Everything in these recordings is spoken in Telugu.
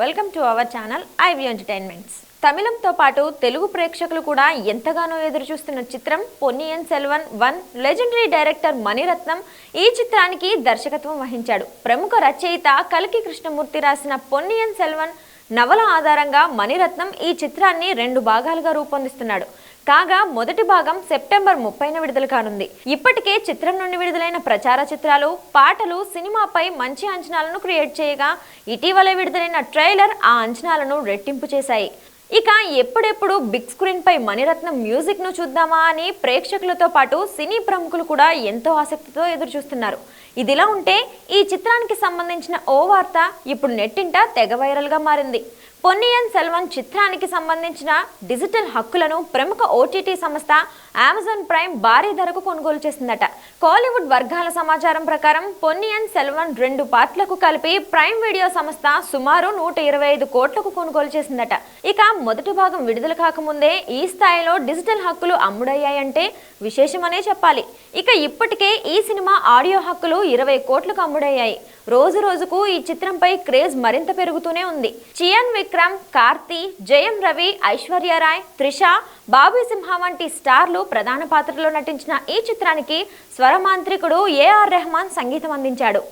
Welcome to our channel IV entertainments. తమిళంతో పాటు తెలుగు ప్రేక్షకులు కూడా ఎంతగానో ఎదురు చూస్తున్న చిత్రం పొన్నియిన్ సెల్వన్ 1. లెజెండరీ డైరెక్టర్ మణిరత్నం ఈ చిత్రానికి దర్శకత్వం వహించాడు. ప్రముఖ రచయిత కల్కి కృష్ణమూర్తి రాసిన పొన్నియిన్ సెల్వన్ నవల ఆధారంగా మణిరత్నం ఈ చిత్రాన్ని 2 భాగాలుగా రూపొందిస్తున్నాడు. కాగా మొదటి భాగం సెప్టెంబర్ 30న విడుదల కానుంది. ఇప్పటికే చిత్రం నుండి విడుదలైన ప్రచార చిత్రాలు, పాటలు సినిమాపై మంచి అంచనాలను క్రియేట్ చేయగా ఇటీవల విడుదలైన ట్రైలర్ ఆ అంచనాలను రెట్టింపు చేశాయి. ఇక ఎప్పుడెప్పుడు బిగ్ స్క్రీన్ పై మణిరత్నం మ్యూజిక్ ను చూద్దామా అని ప్రేక్షకులతో పాటు సినీ ప్రముఖులు కూడా ఎంతో ఆసక్తితో ఎదురు చూస్తున్నారు. ఇదిలా ఉంటే ఈ చిత్రానికి సంబంధించిన ఓ వార్త ఇప్పుడు నెట్టింట తెగ వైరల్ గా మారింది. పొన్నియిన్ సెల్వన్ చిత్రానికి సంబంధించిన డిజిటల్ హక్కులను ప్రముఖ ఓటీటీ సంస్థ అమెజాన్ ప్రైమ్ భారీ ధరకు కొనుగోలు చేసిందట. కోలీవుడ్ వర్గాల సమాచారం ప్రకారం పొన్నియిన్ సెల్వన్ 2 పార్ట్లకు కలిపి ప్రైమ్ వీడియో సంస్థ సుమారు 125 కోట్లకు కొనుగోలు చేసిందట. ఇక మొదటి భాగం విడుదల కాకముందే ఈ స్థాయిలో డిజిటల్ హక్కులు అమ్ముడయ్యాయంటే విశేషమనే చెప్పాలి. ఇక ఇప్పటికే ఈ సినిమా ఆడియో హక్కులు 20 కోట్లకు అమ్ముడయ్యాయి. రోజు రోజుకు ఈ చిత్రంపై క్రేజ్ మరింత పెరుగుతూనే ఉంది. చియాన్ విక్రమ్, కార్తీ, జయం రవి, ఐశ్వర్యరాయ్, త్రిష, బాబీ సింహ వంటి స్టార్లు ప్రధాన పాత్రలో నటించిన ఈ చిత్రానికి స్వరమాంత్రికుడు ఏఆర్ రెహమాన్ సంగీతం అందించాడు.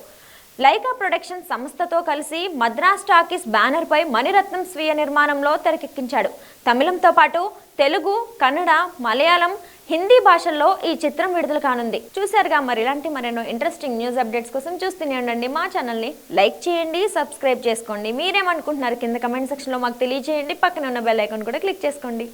లైకా ప్రొడక్షన్ సంస్థతో కలిసి మద్రాస్ టాకీస్ బ్యానర్ పై మణిరత్నం స్వీయ నిర్మాణంలో తెరకెక్కించాడు. తమిళంతో పాటు తెలుగు, కన్నడ, మలయాళం, హిందీ భాషల్లో ఈ చిత్రం విడుదల కానుంది. చూశారుగా, మరి ఇలాంటి మరెన్నో ఇంట్రెస్టింగ్ న్యూస్ అప్డేట్స్ కోసం చూస్తూనే ఉండండి మా ఛానల్ని. లైక్ చేయండి, సబ్స్క్రైబ్ చేసుకోండి. మీరేమనుకుంటున్నారు కింద కమెంట్ సెక్షన్లో మాకు తెలియజేయండి. పక్కన ఉన్న బెల్ ఐకాన్ కూడా క్లిక్ చేసుకోండి.